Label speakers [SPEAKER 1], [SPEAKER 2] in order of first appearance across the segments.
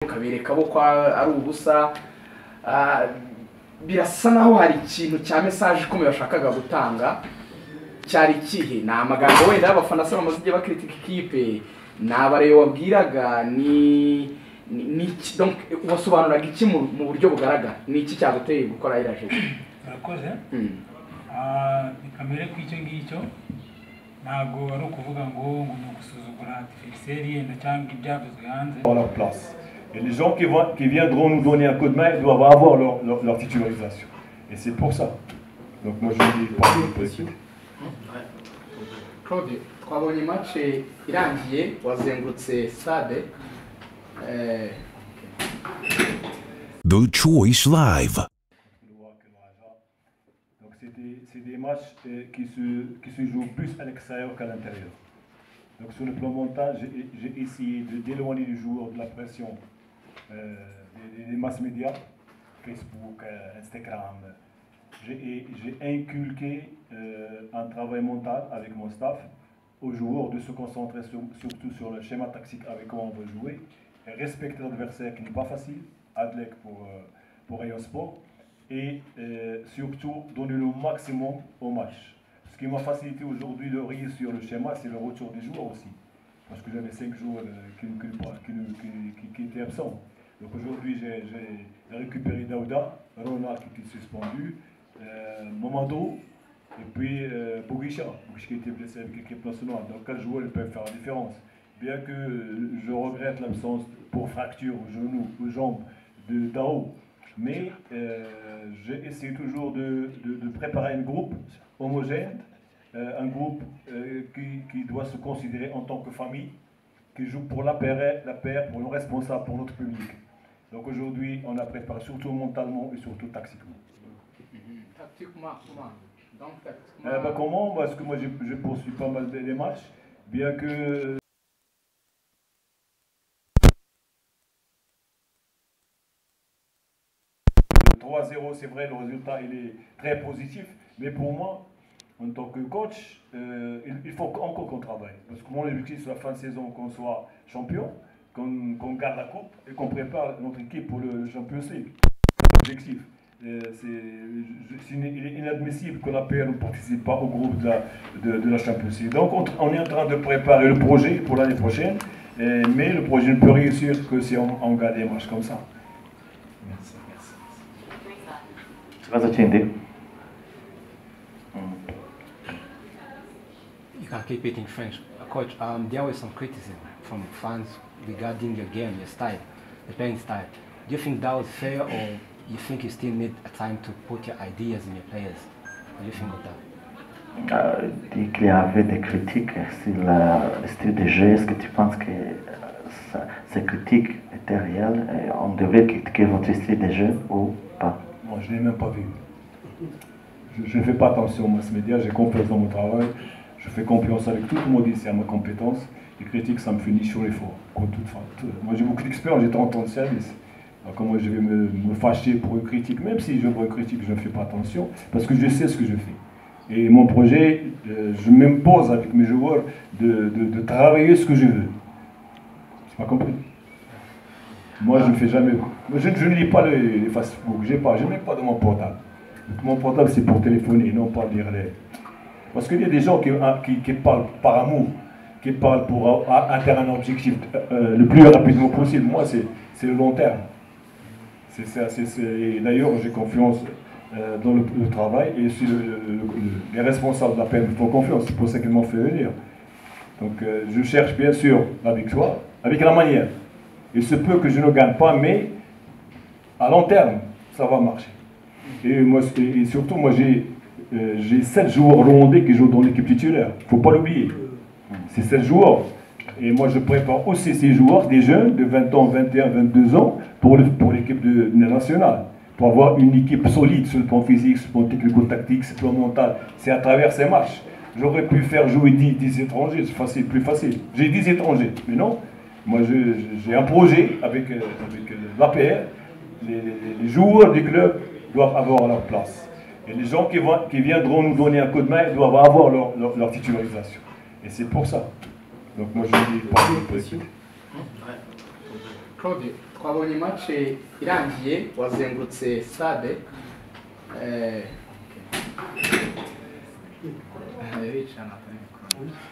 [SPEAKER 1] kabereka bo kwa ari ubusa birasa naho hari ikintu cya message ikomeye bashakaga gutanga cyari kihe na amagambo wenda abafana se bamaze bakritika ikipe nabareyo wabwiraga ni donc wasobanuraga iki mu buryo bugaragara ni iki cyaguteye gukora iraje
[SPEAKER 2] urakoze kamere kw'icyo ngicyo ntago ari ukuvuga ngo gusuzugura artificiel yenda cyangwa ibyavuzwe hanze
[SPEAKER 3] dans leur place. Et les gens qui viendront nous donner un coup de main doivent avoir leur titularisation. Et c'est pour ça. Donc moi je dis pas de politique.
[SPEAKER 1] Claude, twabonye match irangiye wazengurutse stade.
[SPEAKER 4] The Choice Live.
[SPEAKER 3] Donc c'est des matchs qui se jouent plus à l'extérieur qu'à l'intérieur. Donc sur le plan mental, j'ai essayé d'éloigner les joueurs de la pression des masses médias, Facebook, Instagram. J'ai inculqué un travail mental avec mon staff aux joueurs de se concentrer surtout sur le schéma tactique avec quoi on veut jouer, et respecter l'adversaire qui n'est pas facile, Adlec pour Rayon Sport, et surtout donner le maximum au match. Ce qui m'a facilité aujourd'hui de réussir le schéma, c'est le retour des joueurs aussi. Parce que j'avais 5 joueurs qui étaient absents. Donc aujourd'hui, j'ai récupéré Daouda, Ronald qui était suspendu, Momado, et puis Boguicha qui était blessé avec l'équipe nationale. Donc 4 joueurs ils peuvent faire la différence. Bien que je regrette l'absence pour fracture au genou, aux jambes de Dao. Mais j'ai essayé toujours de préparer un groupe homogène, un groupe qui doit se considérer en tant que famille, qui joue pour la paire, pour nos responsables, pour notre public. Donc aujourd'hui, on a préparé surtout mentalement et surtout tactiquement.
[SPEAKER 1] Tactiquement, comment? Donc,
[SPEAKER 3] tactiquement... comment? Parce que moi je poursuis pas mal les matchs, bien que... Le 3-0, c'est vrai, le résultat il est très positif, mais pour moi, en tant que coach, il faut encore qu'on travaille. Parce que mon objectif, c'est la fin de saison, qu'on soit champion, qu'on garde la coupe et qu'on prépare notre équipe pour le Champions League. Objectif. Il est inadmissible que la PR ne participe pas au groupe de la Champions League. Donc on est en train de préparer le projet pour l'année prochaine, mais le projet ne peut réussir que si on gagne des matchs comme ça.
[SPEAKER 1] Merci.
[SPEAKER 5] You can keep it in French. Coach, there was some criticism from fans regarding your game, your style, the playing style. Do you think that was fair, or you think you still need a time to put your ideas in your players? What do you think of that?
[SPEAKER 6] Dit qu'il y avait des critiques sur le style de jeu. Est-ce que tu penses que ces critiques étaient réelles et on devrait critiquer votre style de jeu ou pas?
[SPEAKER 3] Moi, je ne l'ai même pas vu. Je ne fais pas attention aux mass médias, j'ai confiance dans mon travail. Je fais confiance avec tout le monde ici à ma compétence. Les critiques, ça me finit sur les forts. Moi, j'ai beaucoup d'expérience, j'ai 30 ans de service. Alors, comment je vais me fâcher pour une critique? Même si je vois une critique, je ne fais pas attention, parce que je sais ce que je fais. Et mon projet, je m'impose avec mes joueurs de travailler ce que je veux. Tu m'as compris? Moi, je ne fais jamais. Je ne lis pas les Facebook, je n'ai même pas de mon portable. Mon portable, c'est pour téléphoner, non pas lire les... Parce qu'il y a des gens qui parlent par amour, qui parlent pour atteindre un objectif le plus rapidement possible. Moi, c'est le long terme. D'ailleurs, j'ai confiance dans le travail et si les responsables de la peine me font confiance. C'est pour ça qu'ils m'ont fait venir. Donc, je cherche bien sûr la victoire, avec la manière. Il se peut que je ne gagne pas, mais à long terme, ça va marcher. Et surtout, moi, j'ai 7 joueurs rwandais qui jouent dans l'équipe titulaire. Il ne faut pas l'oublier. C'est 7 joueurs. Et moi, je prépare aussi ces joueurs, des jeunes de 20 ans, 21, 22 ans, pour l'équipe nationale. Pour avoir une équipe solide sur le plan physique, sur le plan technico-tactique, sur le plan mental. C'est à travers ces matchs. J'aurais pu faire jouer 10 étrangers, c'est facile, plus facile. J'ai 10 étrangers, mais non. Moi, j'ai un projet avec l'APR. Les joueurs du club doivent avoir leur place. Et les gens qui viendront nous donner un coup de main doivent avoir leur titularisation. Et c'est pour ça. Donc moi je dis pas de politique.
[SPEAKER 1] Claude, twabonye match irangiye wazengurutse stade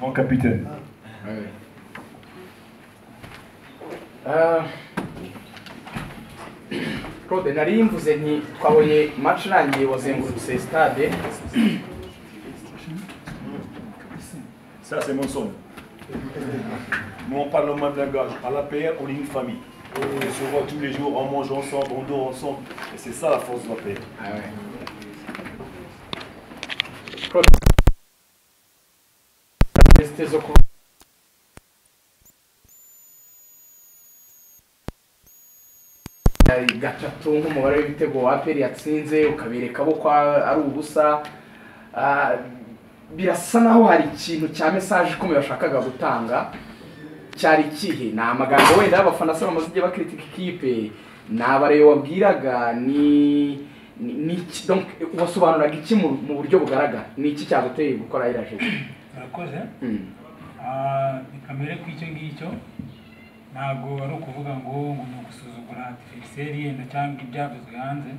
[SPEAKER 3] Mon capitaine.
[SPEAKER 1] Claude nari mvuze nti twabonye match irangiye wazengurutse stade.
[SPEAKER 3] Ça, c'est mon son. Nous, on parle le même langage. À la PR, on est une famille. On se voit tous les jours, on mange ensemble, on dort ensemble. Et c'est ça la force de la PR.
[SPEAKER 1] Ah ouais. gatatu nk'umubare w'ibitego APR yatsinze ukabereka bo kwa ari ubusa. Birasa naho hari ikintu cya message ikomeye bashakaga gutanga. Cyari kihe? Na amagambo wenda y'abafana se bamaze igihe bakritika ikipe, nabareyo wabwiraga ni donc wasobanuraga iki mu buryo bugaragara? Ni iki cyaguteye gukora iraje?
[SPEAKER 2] Urakoze. Kamere kw'icyo ngicyo ntago ari ukuvuga ngo ni ugusuzugura adversaire yenda cyangwa ibyavuzwe hanze.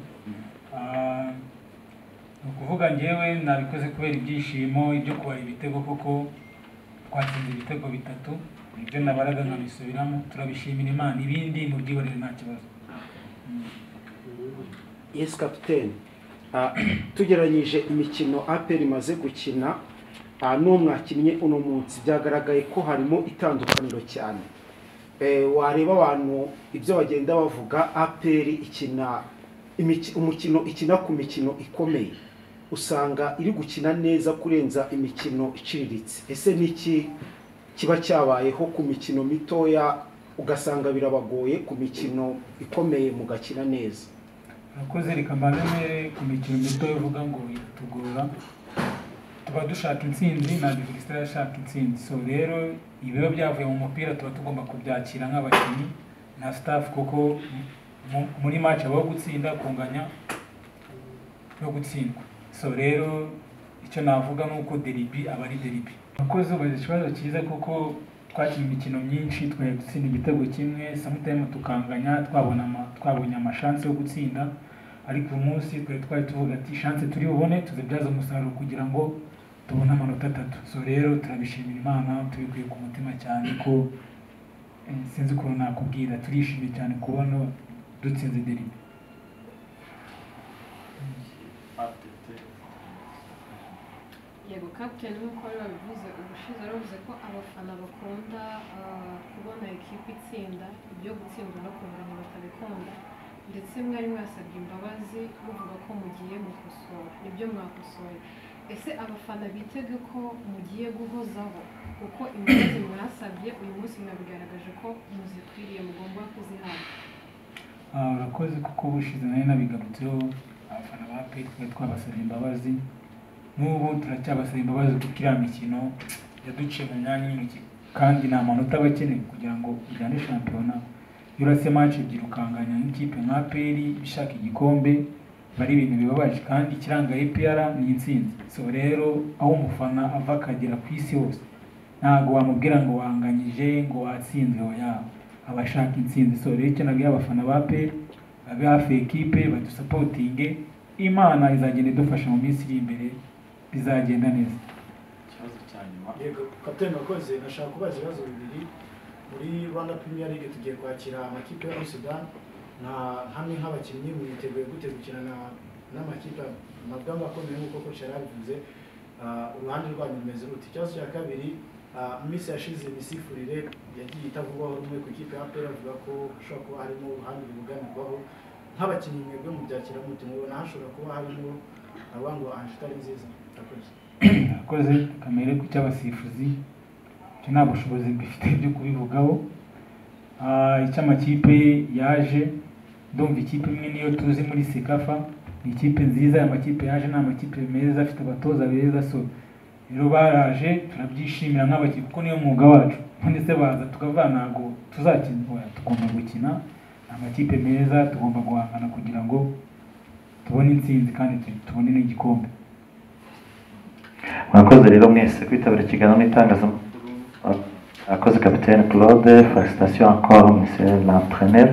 [SPEAKER 2] Ni ukuvuga njyewe nabikoze kubera ibyishimo ibyo kubara ibitego kuko twatsinze ibitego bitatu nibyo nabaraga nkabisubiramo, turabishimira Imana, ibindi mu byibonere nta kibazo.
[SPEAKER 7] Yes captain, tugeranyije imikino APR imaze gukina n'uwo mwakinnye uno munsi byagaragaye ko harimo itandukaniro cyane. Wareba abantu ibyo bagenda bavuga APR ikina umukino ikina ku mikino ikomeye usanga iri gukina neza kurenza imikino iciriritse. Ese niki kiba cyabayeho ku mikino mitoya ugasanga birabagoye, ku mikino ikomeye mugakina neza?
[SPEAKER 2] Urakoze. Reka mbazemere ku mikino mitoya uvuga ngo itugora, tuba dushaka intsinzi na adversaire yashaka intsinzi. So rero ibiba byavuye mu mupira tuba tugomba kubyakira nk'abakinnyi na staff kuko muri match abo gutsinda kunganya no gutsindwa. So rero icyo navuga nuko derby aba ari derby. Urakoze. Ubaze ikibazo cyiza kuko twakina imikino myinshi twari dutsinda igitego kimwe, sometimes tukanganya twabonye amashanse yo gutsinda, ariko uyu munsi twari tuvuga ati chance turi bubone tuzibyaza umusaruro kugira ngo tubone amanota 3. So rero turabishimira Imana, tubikuye ku mutima cyane ko sinzi ko nakubwira turishimye cyane kubona dutsinze derby.
[SPEAKER 8] Yego captain, nk'uko babivuze ubushize aravuze ko abafana bakunda kubona ekipe itsinda, ibyo gutsindwa no kunganya batabikunda, ndetse mwari mwasabye imbabazi muvuga ko mugiye mukosora, nibyo mwakosoye. Ese abafana bitege ko mugiye guhozaho kuko imbabazi mwasabye uyu munsi mwabigaragaje ko muzikwiriye, mugomba kuzihabwa?
[SPEAKER 2] Urakoze kuko ubushize nari nabigarutseho, abafana ba APR twabasabye imbabazi, n'ubu turacyabasaba imbabazi kuko iriya mikino yaduciye mu myanya y'intoki kandi nta manota aba akenewe kugira ngo ujyane shampiyona. Iyo urase match ebyiri ukanganya n'ikipe nka APR ishaka igikombe bari ibintu bibabaje, kandi ikiranga APR ni intsinzi. So rero aho umufana ava akagera ku isi hose ntago wamubwira ngo wanganyije ngo watsinze, oya abashaka intsinzi. So rero icyo nabwiye abafana ba APR babe hafi ekipe badusapotinge, Imana izagenda idufasha mu minsi iri imbere bizagenda neza.
[SPEAKER 3] Ikibazo cya nyuma.
[SPEAKER 9] Yego captain, wakoze. Nashaka kubaza ibibazo bibiri. Muri Rwanda Premier League tugiye kwakira amakipe ya Sudan, hamwe nk'abakinnyi mwiteguye gute gukina n'amakipe amagambo akomeye nk'uko coach yarabivuze? Uruhande rwanyu rumeze rute? Ikibazo cya kabiri, Miss yashize imisifurire yagiye itavugwaho rumwe ku ikipe ya APR, avuga ko hashobora kuba harimo uruhande rubuganirwaho. Nk'abakinnyi mwebwe mubyakira mute? Mubona hashobora kuba harimo abango anjitari nziza?
[SPEAKER 2] Urakoze. Kamere ku cy'abasifuzi cyo nta bushobozi bifite byo kubivugaho. Icy'amakipe yaje, ndumva ikipe imwe niyo tuzi muri Sekafa, ni ikipe nziza. Amakipe yaje ni amakipe meza afite abatoza beza, so rero baraje turabyishimira nk'abakinnyi kuko niyo mwuga wacu. Ndetse baza tukava ntago tuzakina, tugomba gukina amakipe meza, tugomba guhangana kugira ngo tubone intsinzi kandi tubone n'igikombe.
[SPEAKER 6] Mwakoze rero mwese kwitabira ikiganiro n'itangazamakuru. Akoze capitaine Claude, félicitations encore monsieur l'entraîneur.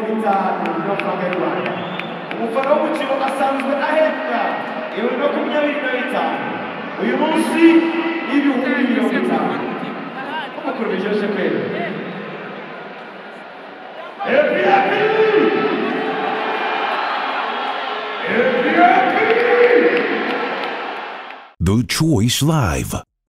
[SPEAKER 10] bitanu y'amafaranga y'u Rwanda. Umufana w'umukino asanzwe ahembwa 25,000. Uyu munsi y'ibihumbi 50. Amakuru biryoshye kweli.
[SPEAKER 4] The Choice Live.